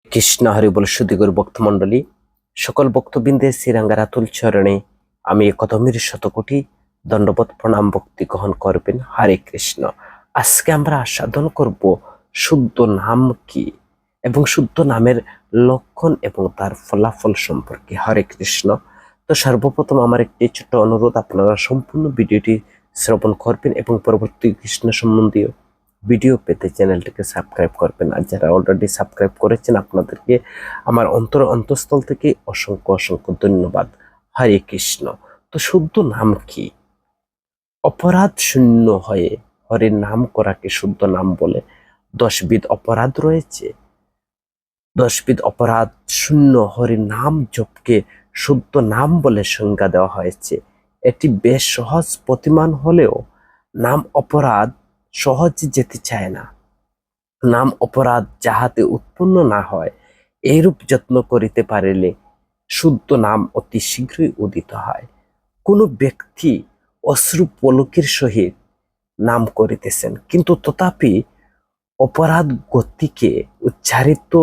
কৃষ্ণ হরি বল সুদীগর ভক্তমণ্ডলী, সকল ভক্তবৃন্দের শ্রীরাঙ্গারাতুল চরণে আমি কদমের শতকোটি দণ্ডবত প্রণাম ভক্তি গ্রহণ করবেন। হরে কৃষ্ণ। আজকে আমরা আস্বাদন করব শুদ্ধ নাম কি এবং শুদ্ধ নামের লক্ষণ এবং তার ফলাফল সম্পর্কে। হরে কৃষ্ণ। তো সর্বপ্রথম আমার একটি ছোট্ট অনুরোধ, আপনারা সম্পূর্ণ ভিডিওটি শ্রবণ করবেন এবং পরবর্তী কৃষ্ণ সম্বন্ধীয় ভিডিও পেতে চ্যানেলটিকে সাবস্ক্রাইব করবেন। আর যারা অলরেডি সাবস্ক্রাইব করেছেন আপনাদেরকে আমার অন্তঃস্থল থেকে অসংখ্য অসংখ্য ধন্যবাদ। হরে কৃষ্ণ। তো শুদ্ধ নাম কি? অপরাধ শূন্য হয়ে হরির নাম করাকে শুদ্ধ নাম বলে। 10 বিধ অপরাধ রয়েছে, 10 বিধ অপরাধ শূন্য হরির নাম জপকে শুদ্ধ নাম বলে সংজ্ঞা দেওয়া হয়েছে। এটি বেশ সহজ প্রতিমান হলেও নাম অপরাধ সহজে যেতে চায় না। নাম অপরাধ যাহাতে উৎপন্ন না হয়, এইরূপ যত্ন করিতে পারিলে শুদ্ধ নাম অতি শীঘ্রই উদিত হয়। কোনো ব্যক্তি অশ্রু পলকের সহিত নাম করিতেছেন, কিন্তু তথাপি অপরাধ গতিকে উচ্চারিত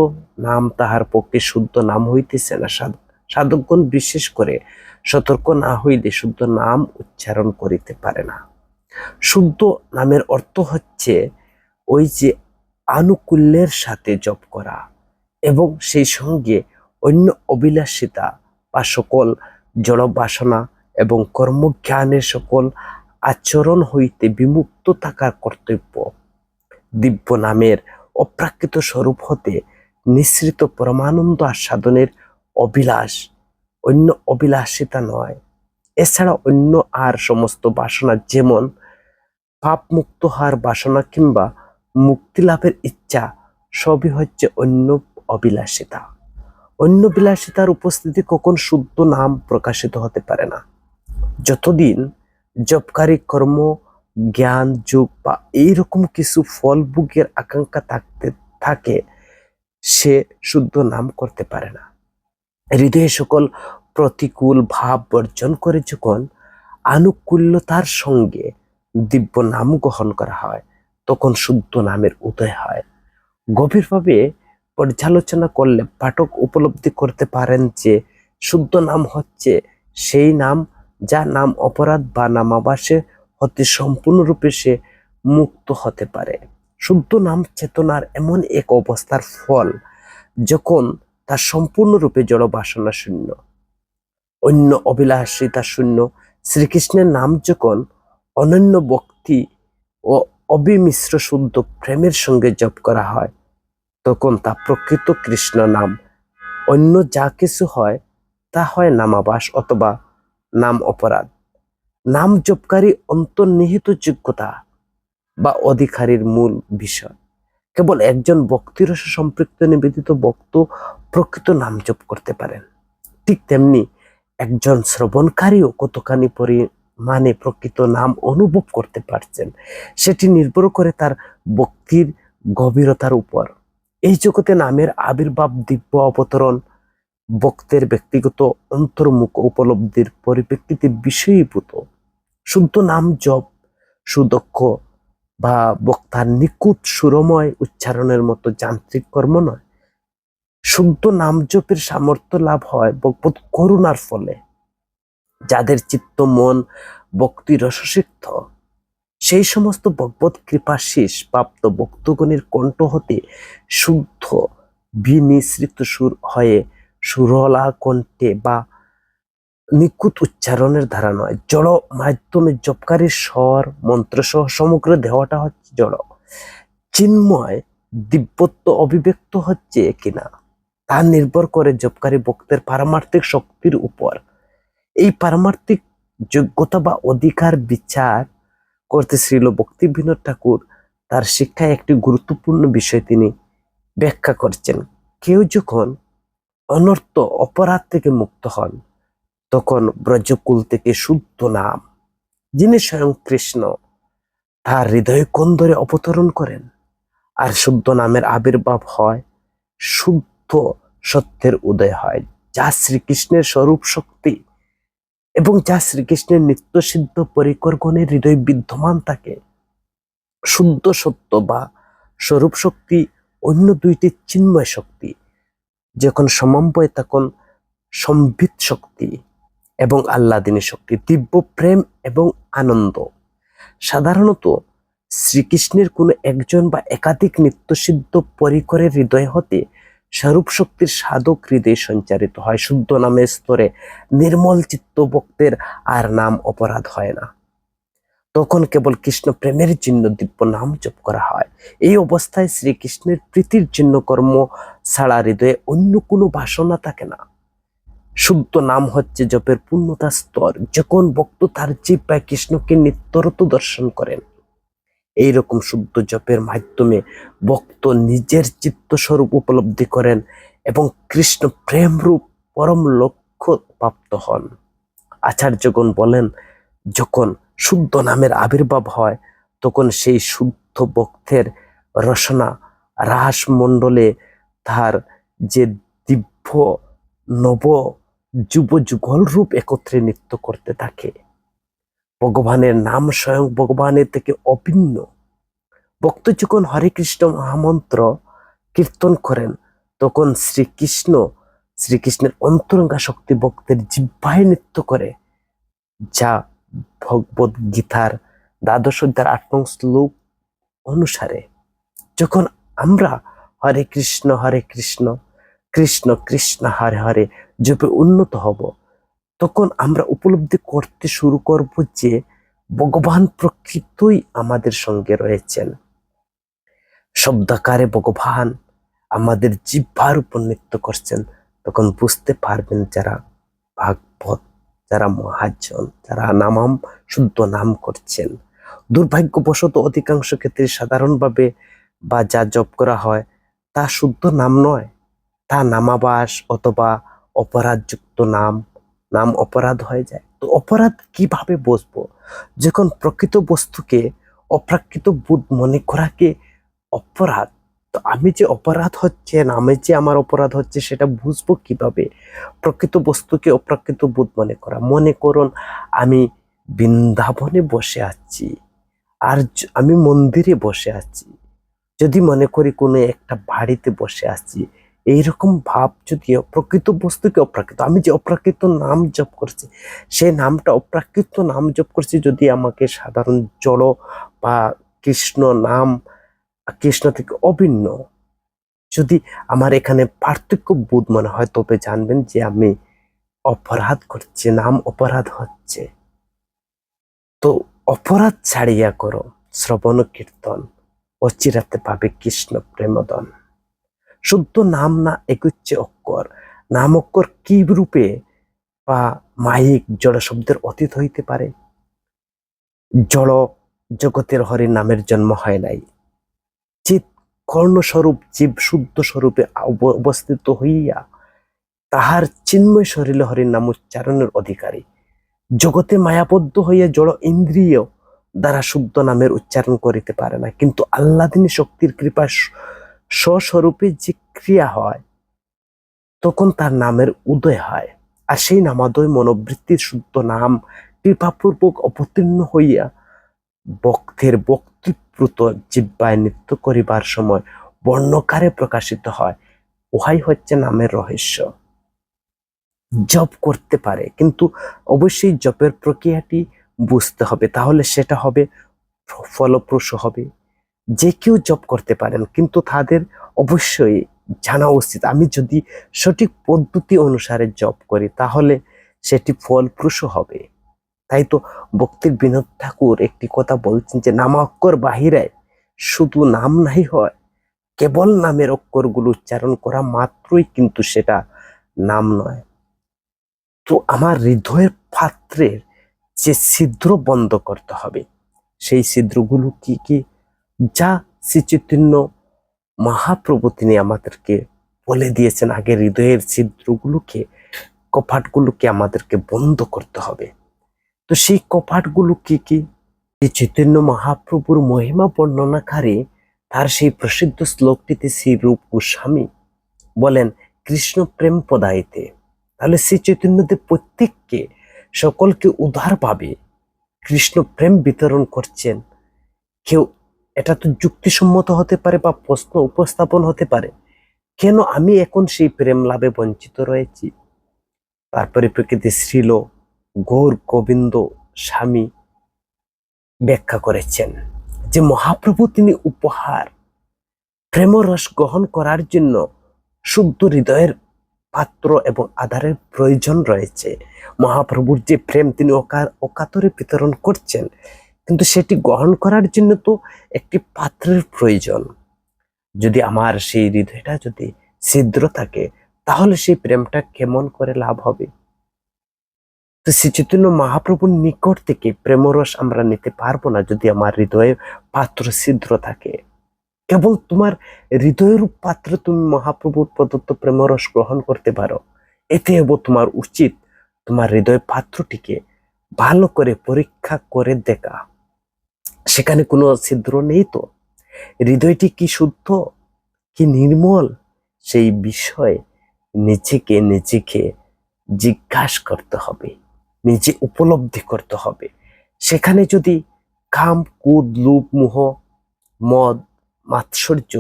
নাম তাহার পক্ষে শুদ্ধ নাম হইতেছে না। সাধকগণ বিশেষ করে সতর্ক না হইলে শুদ্ধ নাম উচ্চারণ করিতে পারে না। শুদ্ধ নামের অর্থ হচ্ছে ওই যে আনুকূল্যের সাথে জপ করা এবং সেই সঙ্গে অন্য অবিলাসিতা বা সকল জড় বাসনা এবং কর্মজ্ঞানের সকল আচরণ হইতে বিমুক্ত থাকার কর্তব্য। দিব্য নামের অপ্রাকৃত স্বরূপ হতে নিঃসৃত পরমানন্দ আস্বাদনের অভিলাষ, অন্য অবিলাসিতা নয়। এছাড়া অন্য আর সমস্ত বাসনা, যেমন পাপ মুক্ত হওয়ার বাসনা কিংবা মুক্তি লাভের ইচ্ছা, সবই হচ্ছে অন্য অবিলাসিতা। অন্য বিলাসিতার উপস্থিতি কখন শুদ্ধ নাম প্রকাশিত হতে পারে না। যতদিন জপকারী কর্ম, জ্ঞান, যোগ বা এইরকম কিছু ফল ভোগের আকাঙ্ক্ষা থাকতে থাকে, সে শুদ্ধ নাম করতে পারে না। হৃদয়ে সকল প্রতিকূল ভাব বর্জন করে যখন আনুকূল্যতার সঙ্গে দিব্য নাম গ্রহণ করা হয়, তখন শুদ্ধ নামের উদয় হয়। গভীরভাবে পর্যালোচনা করলে পাঠক উপলব্ধি করতে পারেন যে শুদ্ধ নাম হচ্ছে সেই নাম যা নাম অপরাধ বা নামাবাসে হতে সম্পূর্ণরূপে সে মুক্ত হতে পারে। শুদ্ধ নাম চেতনার এমন এক অবস্থার ফল যখন তা সম্পূর্ণরূপে জড় বাসনা শূন্য, অন্য অভিলাষিতা শূন্য। শ্রীকৃষ্ণের নাম যখন অনন্য ভক্তি ও অবিমিশ্র শুদ্ধ প্রেমের সঙ্গে জপ করা হয়, তখন তা প্রকৃত কৃষ্ণ নাম। অন্য যা কিছু হয় তা হয় নামাবাস অথবা নাম অপরাধ। নাম জপকারী অন্তর্নিহিত যোগ্যতা বা অধিকারীর মূল বিষয়। কেবল একজন ভক্তিরস সম্পৃক্ত নিবেদিত ভক্ত প্রকৃত নাম জপ করতে পারেন। ঠিক তেমনি একজন শ্রবণকারীও কতখানি পরিমাণে প্রকৃত নাম অনুভব করতে পারছেন, সেটি নির্ভর করে তার ভক্তির গভীরতার উপর। এই জগতে নামের আবির্ভাব, দিব্য অবতরণ ভক্তের ব্যক্তিগত অন্তর্মুখ উপলব্ধির পরিপ্রেক্ষিতে বিষয়ীভূত। শুদ্ধ নাম জপ সুদক্ষ বা বক্তার নিখুঁত সুরময় উচ্চারণের মতো যান্ত্রিক কর্ম নয়। শুদ্ধ নাম জপের সামর্থ্য লাভ হয় ভগবত করুণার ফলে। যাদের চিত্ত মন ভক্তি রসসিক্ত, সেই সমস্ত ভগবত কৃপাশীষ প্রাপ্ত ভক্তগণের কণ্ঠ হতে শুদ্ধ বিনিসৃত সুর হয়ে সুরলা কণ্ঠে বা নিখুঁত উচ্চারণের দ্বারা নয়, জড় মাধ্যমে জপকারীর স্বর মন্ত্র সহ সমগ্র দেহটা হচ্ছে জড়। চিন্ময় দিব্যত্ব অভিব্যক্ত হচ্ছে কিনা তা নির্ভর করে জপকারী ভক্তের পারমার্থিক শক্তির উপর। এই পারমার্থিক যোগ্যতা বা অধিকার বিচার করতে শ্রীল ভক্তিবিনোদ ঠাকুর তার শিক্ষায় একটি গুরুত্বপূর্ণ বিষয় তিনি ব্যাখ্যা করছেন। কেউ যখন অনর্থ অপরাধ থেকে মুক্ত হন, তখন ব্রজকুল থেকে শুদ্ধ নাম, যিনি স্বয়ং কৃষ্ণ, তার হৃদয় কন্দরে অবতরণ করেন। আর শুদ্ধ নামের আবির্ভাব হয়, শুদ্ধ সত্যের উদয় হয়, যা শ্রীকৃষ্ণের স্বরূপ শক্তি এবং যা শ্রীকৃষ্ণের নিত্যসিদ্ধ পরিকরগণের হৃদয় বিদ্যমান থাকে। শুদ্ধ সত্য বা স্বরূপ শক্তি অন্য দুইটি চিন্ময় শক্তি, যখন সমন্বয় তখন সম্বিত শক্তি এবং আহ্লাদিনী শক্তি, দিব্য প্রেম এবং আনন্দ। সাধারণত শ্রীকৃষ্ণের কোনো একজন বা একাধিক নিত্যসিদ্ধ পরিকরের হৃদয় হতে স্বরূপ শক্তির সাধক হৃদয়ে সঞ্চারিত হয়। শুদ্ধ নামের স্তরে নির্মল চিত্ত ভক্তের আর নাম অপরাধ হয় না। তখন কেবল কৃষ্ণ প্রেমের জন্য দিব্য নাম জপ করা হয়। এই অবস্থায় শ্রীকৃষ্ণের প্রীতির জন্য কর্ম ছাড়া হৃদয়ে অন্য কোনো বাসনা থাকে না। শুদ্ধ নাম হচ্ছে জপের পূর্ণতা স্তর। যখন ভক্ত তার জিহ্বায় কৃষ্ণকে নিত্যরত দর্শন করেন, এইরকম শুদ্ধ জপের মাধ্যমে ভক্ত নিজের চিত্ত স্বরূপ উপলব্ধি করেন এবং কৃষ্ণ প্রেম রূপ পরম লক্ষ্য প্রাপ্ত হন। আচার্যগণ বলেন, যখন শুদ্ধ নামের আবির্ভাব হয় তখন সেই শুদ্ধ ভক্তের রসনা রাস মণ্ডলে তার যে দিব্য নব যুব যুগল রূপ একত্রে নৃত্য করতে থাকে। ভগবানের নাম স্বয়ং ভগবানের থেকে অভিন্ন। ভক্ত যখন হরে কৃষ্ণ মহামন্ত্র কীর্তন করেন তখন শ্রীকৃষ্ণের অন্তরঙ্গা শক্তি ভক্তের জিহ্বায় নৃত্য করে, যা ভগবদ গীতার ১২ অধ্যায়ের ৮ নং শ্লোক অনুসারে। যখন আমরা হরে কৃষ্ণ কৃষ্ণ কৃষ্ণ হরে হরে জপে উন্নত হব, তখন আমরা উপলব্ধি করতে শুরু করব যে ভগবান প্রকৃতই আমাদের সঙ্গে রয়েছেন। শব্দাকারে ভগবান আমাদের জিহ্বার উপর নৃত্য করছেন। তখন বুঝতে পারবেন যারা ভাগবত, যারা মহাজন, যারা নামাম শুদ্ধ নাম করছেন। দুর্ভাগ্যবশত অধিকাংশ ক্ষেত্রে সাধারণভাবে বা যা জপ করা হয় তা শুদ্ধ নাম নয়, তা নামাবাস অথবা অপরাধযুক্ত নাম অপরাধ হয়ে যায়। তো অপরাধ কিভাবে বুঝবো? যখন প্রকৃত বস্তুকে অপ্রাকৃত বোধ মনে করাকে অপরাধ, তো আমি যে অপরাধ হচ্ছে, নামে যে আমার অপরাধ হচ্ছে, সেটা বুঝবো কিভাবে? প্রকৃত বস্তুকে অপ্রাকৃত বোধ মনে করা। মনে করুন আমি বৃন্দাবনে বসে আছি আর আমি মন্দিরে বসে আছি, যদি মনে করি কোনো একটা বাড়িতে বসে আছি, এইরকম ভাব যদি প্রকৃত বস্তুকে অপ্রাকৃত, আমি যে অপ্রাকৃত নাম জপ করছি, সেই নামটা অপ্রাকৃত নাম জপ করছি, যদি আমাকে সাধারণ জড় বা কৃষ্ণ নাম কৃষ্ণ থেকে অভিন্ন যদি আমার এখানে পার্থক্য বোধ মনে হয়, তবে জানবেন যে আমি অপরাধ করছি, নাম অপরাধ হচ্ছে। তো অপরাধ ছাড়িয়া করো শ্রবণ কীর্তন, অচিরাতে পাবে কৃষ্ণ প্রেমদন। শুদ্ধ নাম না এগুচ্ছে অক্ষর, নাম অক্ষর কি রূপে বা মায়িক জড় শব্দের অতীত হইতে পারে। জড় জগতের হরি নামের জন্ম হয় নাই। চিৎ কর্ণস্বরূপ জীব শুদ্ধ স্বরূপে অবস্থিত হইয়া তাহার চিন্ময় শরীরে হরির নাম উচ্চারণের অধিকারী। জগতে মায়াবদ্ধ হইয়া জড় ইন্দ্রিয় দ্বারা শুদ্ধ নামের উচ্চারণ করিতে পারে না, কিন্তু আহ্লাদিনী শক্তির কৃপা স্বস্বরূপে যে ক্রিয়া হয় তখন তার নামের উদয় হয়। আর সেই নামাদয় মনোবৃত্তির শুদ্ধ নাম কৃপাপূর্বক অবতীর্ণ হইয়া ভক্তের বক্তৃপ্রুত জিহ্বায় নৃত্য করিবার সময় বর্ণকারে প্রকাশিত হয়। উহাই হচ্ছে নামের রহস্য। জপ করতে পারে, কিন্তু অবশ্যই জপের প্রক্রিয়াটি বুঝতে হবে, তাহলে সেটা হবে ফলপ্রসূ হবে। যে কেউ জপ করতে পারেন, কিন্তু তাদের অবশ্যই জানা উচিত আমি যদি সঠিক পদ্ধতি অনুসারে জপ করি তাহলে সেটি ফলপ্রসূ হবে। তাই তো ভক্তির বিনোদ ঠাকুর একটি কথা বলছেন যে নামাক্ষর বাহিরে শুধু নাম নাই হয়, কেবল নামের অক্ষরগুলো উচ্চারণ করা মাত্রই কিন্তু সেটা নাম নয়। তো আমার হৃদয়ের পাত্রের যে ছিদ্র বন্ধ করতে হবে, সেই ছিদ্রগুলো কি কি, যা শ্রী চৈতন্য মহাপ্রভু তিনি আমাদেরকে বলে দিয়েছেন। আগে হৃদয়ের ছিদ্রগুলোকে, কপাটগুলোকে আমাদেরকে বন্ধ করতে হবে। তো সেই কপাটগুলো কি কি? চৈতন্য মহাপ্রভুর মহিমা বর্ণনাকারী তার সেই প্রসিদ্ধ শ্লোকটিতে শ্রী রূপ গোস্বামী বলেন, কৃষ্ণ প্রেম পদাইতে। তাহলে শ্রী চৈতন্যদেব প্রত্যেককে, সকলকে উদারভাবে কৃষ্ণ প্রেম বিতরণ করছেন। কেউ, এটা তো যুক্তিসম্মত হতে পারে বা প্রশ্ন উপস্থাপন হতে পারে, কেন আমি এখন সেই প্রেম লাভে বঞ্চিত রয়েছি? তার পরিপ্রেক্ষিতে শ্রীল গৌর গোবিন্দ স্বামী ব্যাখ্যা করেছেন যে মহাপ্রভু তিনি উপহার প্রেমরস গ্রহণ করার জন্য শুদ্ধ হৃদয়ের পাত্র এবং আধারের প্রয়োজন রয়েছে। মহাপ্রভুর যে প্রেম তিনি অকাতরে বিতরণ করছেন, কিন্তু সেটি গ্রহণ করার জন্য তো একটি পাত্রের প্রয়োজন। যদি আমার সেই হৃদয়টা যদি ছিদ্র থাকে, তাহলে সেই প্রেমটা কেমন করে লাভ হবে? তো শ্রী চৈতন্য মহাপ্রভুর নিকট থেকে প্রেমরস আমরা নিতে পারবো না যদি আমার হৃদয়ে পাত্র ছিদ্র থাকে। কেবল তোমার হৃদয়ের পাত্র তুমি মহাপ্রভুর প্রদত্ত প্রেমরস গ্রহণ করতে পারো। এতে তোমার উচিত তোমার হৃদয় পাত্রটিকে ভালো করে পরীক্ষা করে দেখা, সেখানে কোনো ছিদ্র নেই তো, হৃদয়টি কি শুদ্ধ কি নির্মল, সেই বিষয়ে নিজেকে জিজ্ঞাসা করতে হবে, নিজে উপলব্ধি করতে হবে। সেখানে যদি কাম ক্রোধ লোভ মোহ মদ মাৎসর্য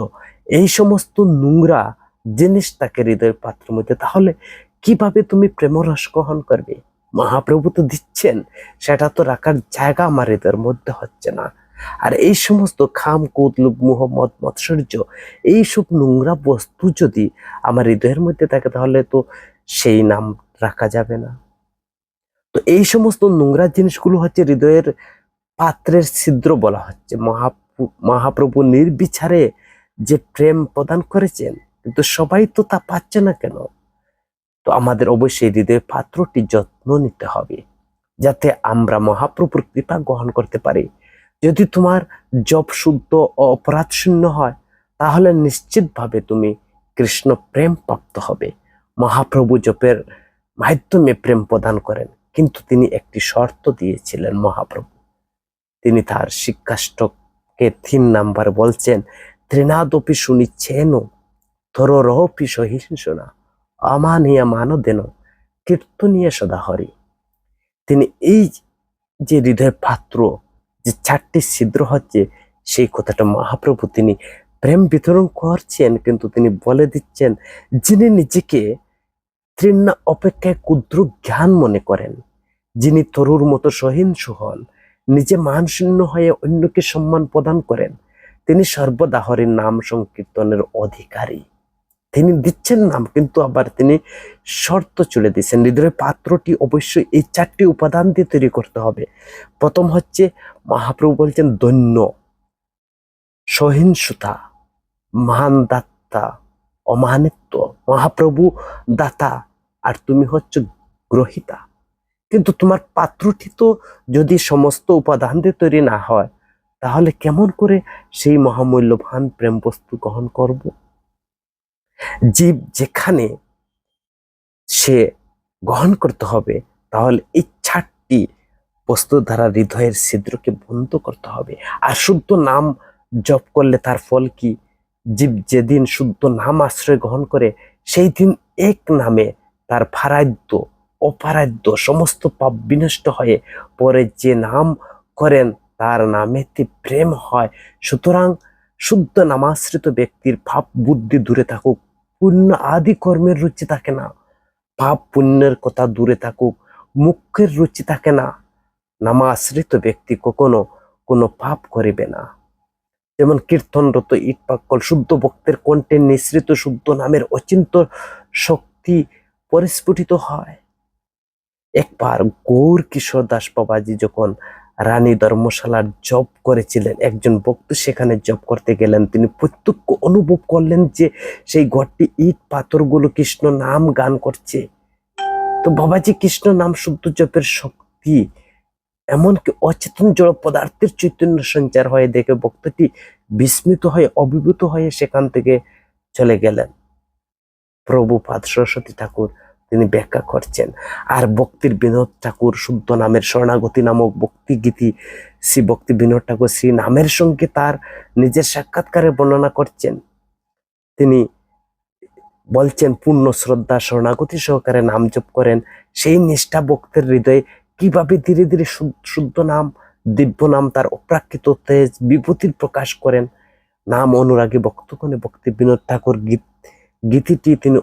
এই সমস্ত নোংরা জিনিস থাকে হৃদয়ের পাত্রের মধ্যে, তাহলে কিভাবে তুমি প্রেমরস গ্রহণ করবে? মহাপ্রভু তো দিচ্ছেন, সেটা তো রাখার জায়গা আমার হৃদয়ের মধ্যে হচ্ছে না। আর এই সমস্ত খাম ক্রোধ লোভ মোহ মদ মাৎসর্য এইসব নোংরা বস্তু যদি আমার হৃদয়ের মধ্যে থাকে, তাহলে তো সেই নাম রাখা যাবে না। তো এই সমস্ত নোংরা জিনিসগুলো হচ্ছে হৃদয়ের পাত্রের ছিদ্র বলা হচ্ছে। মহাপ্রভু নির্বিচারে যে প্রেম প্রদান করেছেন, কিন্তু সবাই তো তা পাচ্ছে না কেন? তো আমাদের অবশ্যই হৃদয়ের পাত্রটি যত্ন নিতে হবে, যাতে আমরা মহাপ্রভুর কৃপা গ্রহণ করতে পারি। যদি তোমার জপ শুদ্ধ ও অপরাধ শূন্য হয়, তাহলে নিশ্চিতভাবে তুমি কৃষ্ণ প্রেম প্রাপ্ত হবে। মহাপ্রভু জপের মাধ্যমে প্রেম প্রদান করেন, কিন্তু তিনি একটি শর্ত দিয়েছিলেন। মহাপ্রভু তিনি তার শিক্ষাষ্টকে 3 নাম্বার বলছেন, ত্রিনাদপি শুনিচ্ছেন থরোরহপি সহিষ্ণুনা অমানিয়া মানদেন কীর্তনীয় সদা হরি। তিনি এই যে হৃদয়ের পাত্র যে 4টি ছিদ্র হচ্ছে, সেই কথাটা মহাপ্রভু তিনি প্রেম বিতরণ করছেন, কিন্তু তিনি বলে দিচ্ছেন, যিনি নিজেকে তৃষ্ণা অপেক্ষায় ক্ষুদ্র জ্ঞান মনে করেন, যিনি তরুর মতো সহিষ্ণু হন, নিজে মানশূন্য হয়ে অন্যকে সম্মান প্রদান করেন, তিনি সর্বদা হরির নাম সংকীর্তনের অধিকারী। তিনি দিচ্ছেন নাম, কিন্তু আবার তিনি শর্ত চলে দিচ্ছেন, হৃদয়ের পাত্রটি অবশ্যই এই 4টি উপাদান দিয়ে তৈরি করতে হবে। প্রথম হচ্ছে মহাপ্রভু বলছেন দৈন্য, সহিষ্ণুতা, মহান দাতা, অমানিত্ব। মহাপ্রভু দাতা আর তুমি হচ্ছে গ্রহিতা, কিন্তু তোমার পাত্রটি তো যদি সমস্ত উপাদান দিয়ে তৈরি না হয়, তাহলে কেমন করে সেই মহামূল্যবান প্রেম বস্তু গ্রহণ করব? জীব যেখানে সে গ্রহণ করতে হবে, তাহলে এই 4টি বস্তুর দ্বারা হৃদয়ের ছিদ্রকে বন্ধ করতে হবে। আর শুদ্ধ নাম জপ করলে তার ফল কি? জীব যেদিন শুদ্ধ নাম আশ্রয় গ্রহণ করে, সেই দিন এক নামে তার ফারাধ্য অপারাধ্য সমস্ত পাপ বিনষ্ট হয়ে পরে যে নাম করেন তার নামেতে প্রেম হয়। সুতরাং শুদ্ধ নামাশ্রিত ব্যক্তির পাপ বুদ্ধি দূরে থাকুক, পুণ্য আদি কর্মের রুচি থাকে না। পাপ পুণ্যের কথা দূরে থাকুক, মুখের রুচি থাকে না। নামাশ্রিত ব্যক্তি কখনো কোনো পাপ করিবে না। যেমন কীর্তনরত ইট পাক্কল শুদ্ধ ভক্তের কণ্ঠে নিঃসৃত শুদ্ধ নামের অচিন্ত শক্তি পরিস্ফুটিত হয়। একবার গৌর কিশোর দাস বাবাজি যখন রানী ধর্মশালার জপ করেছিলেন, একজন ভক্ত সেখানে জপ করতে গেলেন, তিনি প্রত্যক্ষ অনুভব করলেন যে সেই ঘরটি ইট পাথরগুলো কৃষ্ণ নাম গান করছে। তো বাবাজি কৃষ্ণ নাম শুদ্ধ জপের শক্তি, এমনকি অচেতন জড় পদার্থের চৈতন্য সঞ্চার হয়ে দেখে ভক্তটি বিস্মিত হয়ে অভিভূত হয়ে সেখান থেকে চলে গেলেন। প্রভুপাদ সরস্বতী ঠাকুর তিনি ব্যাখ্যা করছেন। আর ভক্তির বিনোদ ঠাকুর শুদ্ধ নামের শরণাগতি নামক ভক্তি গীতি শ্রী ভক্তি বিনোদ ঠাকুর শ্রী নামের সঙ্গে তার নিজের সাক্ষাৎকারের বর্ণনা করছেন। তিনি বলছেন, পূর্ণ শ্রদ্ধা শরণাগতি সহকারে নাম জপ করেন, সেই নিষ্ঠা ভক্তের হৃদয়ে কিভাবে ধীরে ধীরে শুদ্ধ নাম দিব্য নাম তার অপ্রাকৃত তেজ বিভূতির প্রকাশ করেন। নাম অনুরাগী ভক্তগণে ভক্তি বিনোদ ঠাকুর গীতিটি তিনি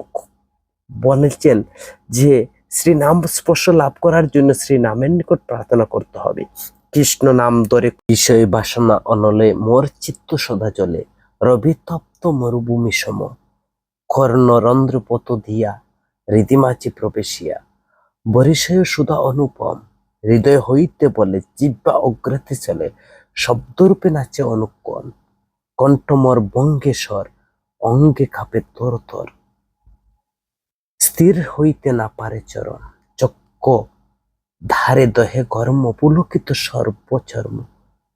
বলেছেন যে শ্রী নাম স্পর্শ লাভ করার জন্য শ্রী নামের নিকট প্রার্থনা করতে হবে। কৃষ্ণ নাম ধরে বিষয় বাসনা অনলে মোর চিত্ত সদা জলে, রবি তপ্ত মরুভূমি সম, কর্ণরন্ধ্র পত দিয়া হৃদিমাচি প্রবেশিয়া, বরিশয় সুধা অনুপম, হৃদয় হইতে বলে জিহ্বা অগ্রতে চলে, শব্দরূপে নাচে অনুকণ, কণ্ঠমর বঙ্গেশ্বর, অঙ্গে কাঁপে তোর তোর, স্থির হইতে না পারে চরণ, চক্ষ ধারে দহে গর্ম, পুলকিত সর্বচর্ম,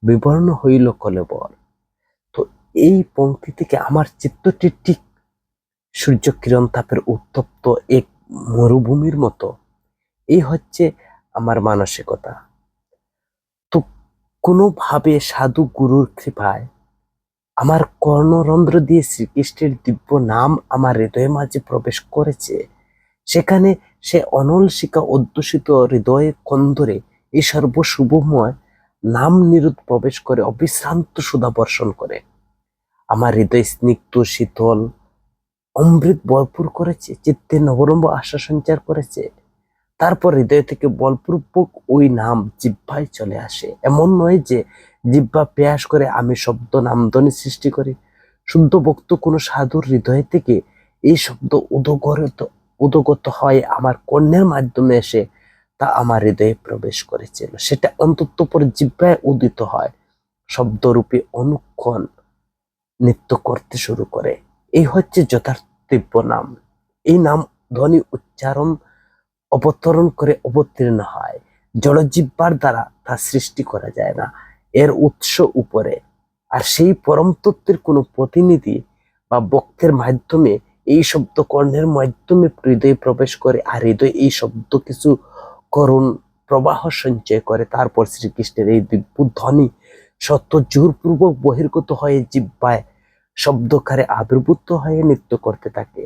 বিবর্ণ হইল কলেবর। তো এই পংক্তি থেকে আমার চিত্তটি ঠিক সূর্য কিরণ তাপের উত্তপ্ত এক মরুভূমির মতো। এই হচ্ছে আমার মানসিকতা। তো কোনোভাবে সাধু গুরুর কৃপায় আমার কর্ণরন্ধ্র দিয়ে শ্রীকৃষ্ণের দিব্য নাম আমার হৃদয়ের মাঝে প্রবেশ করেছে। সেখানে সে অনল শিখা অধ্যুষিত হৃদয়ে কন্দরে এই সর্বশুভময় নাম নিরুদ্ধ প্রবেশ করে অবিশ্রান্ত সুধা বর্ষণ করে আমার হৃদয় স্নিগ্ধ শীতল অমৃত ভরপুর করেছে, চিত্তে নবরম্ভ আশা সঞ্চার করেছে। তারপর হৃদয় থেকে বলপূর্বক ওই নাম জিহ্বায় চলে আসে। এমন নয় যে জিহ্বা পেয়াস করে আমি শব্দ নামধ্বনি সৃষ্টি করি। শুদ্ধ ভক্ত কোনো সাধুর হৃদয় থেকে এই শব্দ উদগত হয় আমার কর্ণের মাধ্যমে এসে তা আমার হৃদয়ে প্রবেশ করেছিল। সেটা অন্তত পর জিহ্বায় উদিত হয়, শব্দরূপে অনুক্ষণ নৃত্য করতে শুরু করে। এই হচ্ছে যথার্থ দিব্য নাম। এই নাম ধ্বনি উচ্চারণ অবতরণ করে অবতীর্ণ হয়, জড়জিহ্বার দ্বারা তা সৃষ্টি করা যায় না, এর উৎস উপরে। আর সেই পরম তত্ত্বের কোনো প্রতিনিধি বা বক্তের মাধ্যমে এই শব্দ কর্ণের মাধ্যমে হৃদয়ে প্রবেশ করে, আর হৃদয় এই শব্দ কিছু করুণ প্রবাহ সঞ্চয় করে। তারপর শ্রীকৃষ্ণের এই দিব্য ধ্বনি সত্য জোরপূর্বক বহির্গত হয়ে জিহ্বায় শব্দকারে আবির্ভূত হয়ে নৃত্য করতে থাকে।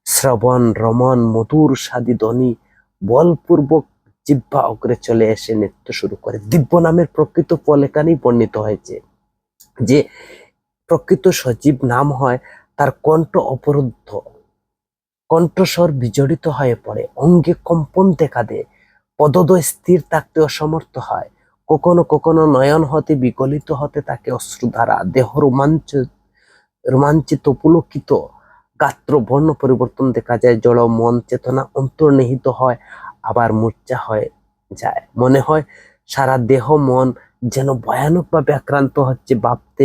শ্রবণ রমণ মধুর সাদি ধ্বনি বলপূর্বক জিহ্বা অগ্রে চলে এসে নৃত্য শুরু করে। দিব্য নামের প্রকৃত ফল এখানেই বর্ণিত হয়েছে যে প্রকৃত সজীব নাম হয় তার কণ্ঠ অবরুদ্ধ, কণ্ঠস্বর বিজড়িত হয়ে পড়ে, অঙ্গে কম্পন দেখা দেয়, পদদ্বয় স্থির থাকতে অসমর্থ হয়, কখনো কখনো নয়ন হতে বিগলিত হতে থাকে অশ্রুধারা, দেহ রোমাঞ্চিত পুলকিত, গাত্র বর্ণ পরিবর্তন দেখা যায়, জড় মন চেতনা অন্তর্নিহিত হয়, আবার মূর্ছা হয়ে যায়। মনে হয় সারা দেহ মন যেন ভয়ানকভাবে আক্রান্ত হচ্ছে, ভাবতে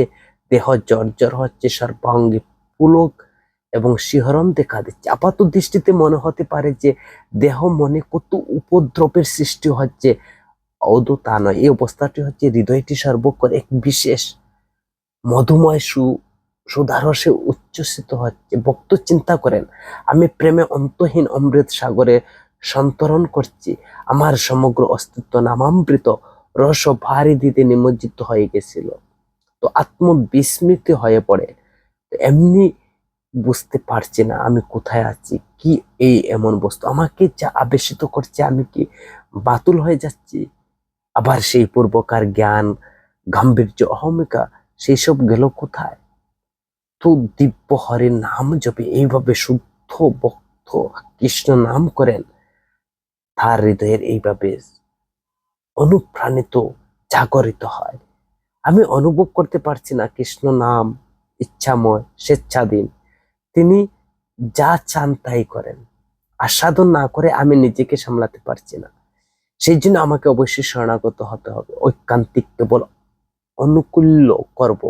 দেহ জর্জর হচ্ছে, সর্বাঙ্গে পুলক এবং শিহরণ দেখা দিচ্ছে। আপাত দৃষ্টিতে মনে হতে পারে যে দেহ মনে কত উপদ্রবের সৃষ্টি হচ্ছে, অদূ তা নয়। এই অবস্থাটি হচ্ছে হৃদয়টি সর্বক্ষণ এক বিশেষ মধুময় সুধারসে উচ্ছ্বসিত হচ্ছে। ভক্ত চিন্তা করেন, আমি প্রেমে অন্তহীন অমৃত সাগরে সন্তরণ করছি, আমার সমগ্র অস্তিত্ব নামামৃত রস ভারী দিতে নিমজ্জিত হয়ে গেছিল। তো আত্মবিস্মৃত হয়ে পড়ে, এমনি বুঝতে পারছি না আমি কোথায় আছি, কি এই এমন বস্তু আমাকে যা আবেশিত করছে, আমি কি বাতুল হয়ে যাচ্ছি? আবার সেই পূর্বকার জ্ঞান গাম্ভীর্য অহমিকা সেই সব গেল কোথায়? তো দিব্য হরির নাম জপে এইভাবে শুদ্ধ ভক্ত কৃষ্ণ নাম করেন, তার হৃদয়ের এইভাবে অনুপ্রাণিত জাগরিত হয়। আমি অনুভব করতে পারছি না কৃষ্ণ নাম ইচ্ছাময় স্বেচ্ছাধীন, তিনি যা চান তাই করেন। আস্বাদন না করে আমি নিজেকে সামলাতে পারছি না, সেই জন্য আমাকে অবশ্যই শরণাগত হতে হবে। ঐকান্তিক কেবল অনুকূল্য করব,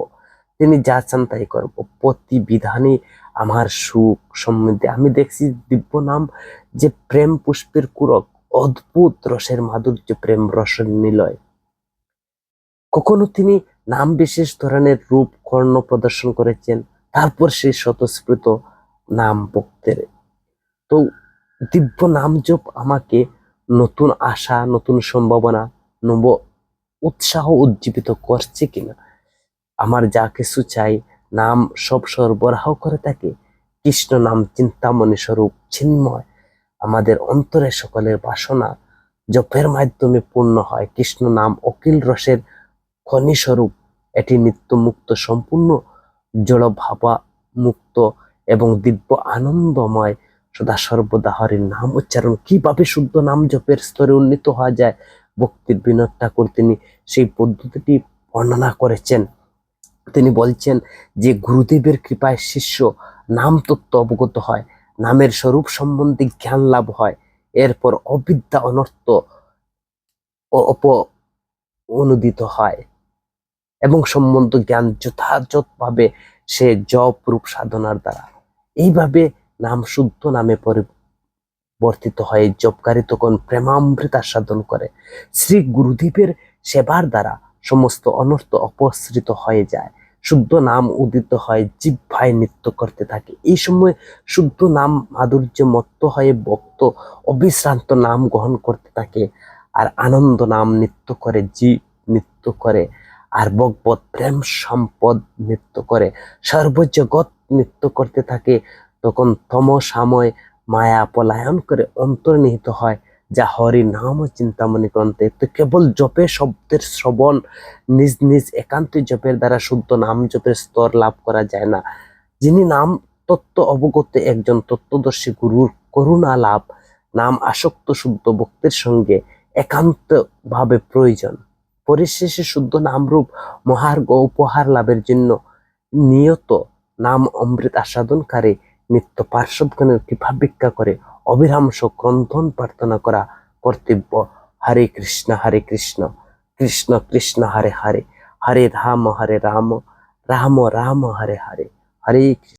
তিনি যা চান তাই করব, প্রতি বিধানে আমার সুখ সমৃদ্ধি। আমি দেখছি দিব্য নাম যে প্রেম পুষ্পের কুরক, অদ্ভুত রসের মাধুর্য, প্রেম রসের নিলয়। কখনো তিনি নাম বিশেষ ধরনের রূপ কর্ণ প্রদর্শন করেছেন, তারপর সেই স্বতঃস্ফূর্ত নাম ভক্তের। তো দিব্য নাম জপ আমাকে নতুন আশা, নতুন সম্ভাবনা, নব উৎসাহ উজ্জীবিত করছে কিনা। আমার যা কিছু চাই নাম সব সরবরাহ করে থাকে। কৃষ্ণ নাম চিন্তামণি স্বরূপ চিন্ময়, আমাদের অন্তরে সকলের বাসনা জপের মাধ্যমে পূর্ণ হয়। কৃষ্ণ নাম অখিল রসের খনি স্বরূপ, এটি নিত্য মুক্ত, সম্পূর্ণ জড় ভাবা মুক্ত এবং দিব্য আনন্দময় সদা সর্বদা হরির নাম উচ্চারণ। কিভাবে শুদ্ধ নাম জপের স্তরে উন্নীত হওয়া যায়, ভক্তির বিনোদ ঠাকুর তিনি সেই পদ্ধতিটি বর্ণনা করেছেন। তিনি বলছেন যে গুরুদেবের কৃপায় শিষ্য নাম তত্ত্ব অবগত হয়, নামের স্বরূপ সম্বন্ধে জ্ঞান লাভ হয়, এরপর অবিদ্যা অনর্থ অনুদিত হয় এবং সম্বন্ধ জ্ঞান যথাযথভাবে সে জপ রূপ সাধনার দ্বারা এইভাবে নাম শুদ্ধ নামে পরিবর্তিত হয়। জপকারী তখন প্রেমামৃত আস্বাদন করে। শ্রী গুরুদেবের সেবার দ্বারা সমস্ত অনর্থ অপসৃত হয়ে যায়, শুদ্ধ নাম উদিত হয়, জিহ্বায় নৃত্য করতে থাকে। এই সময় শুদ্ধ নাম মাধুর্য মত্ত হয়ে ভক্ত অবিশ্রান্ত নাম গ্রহণ করতে থাকে, আর আনন্দ নাম নৃত্য করে, জীব নৃত্য করে, আর ভগবত প্রেম সম্পদ নৃত্য করে, সর্বজগৎ নৃত্য করতে থাকে। তখন তমসাময় মায়া পলায়ন করে অন্তর্নিহিত হয়, যা হরি নাম ও চিন্তামণি গ্রন্থে। তো কেবল জপে শব্দের শ্রবণ, নিজ নিজ একান্ত জপের দ্বারা শুদ্ধ নাম জপের স্তর লাভ করা যায় না। যিনি নাম তত্ত্ব অবগত একজন তত্ত্বদর্শী গুরুর করুণা লাভ নাম আসক্ত শুদ্ধ ভক্তের সঙ্গে একান্ত ভাবে প্রয়োজন। পরিশেষে শুদ্ধ নামরূপ মহার্ঘ উপহার লাভের জন্য নিয়ত নাম অমৃত আস্বাদনকারী নিত্য পার্শ্বদগণের কৃপা ভিক্ষা করে অবিরাম ক্রন্দন প্রার্থনা করা কর্তব্য। হরে কৃষ্ণ কৃষ্ণ কৃষ্ণ হরে হরে, হরে রাম রাম রাম হরে হরে, হরে কৃষ্ণ।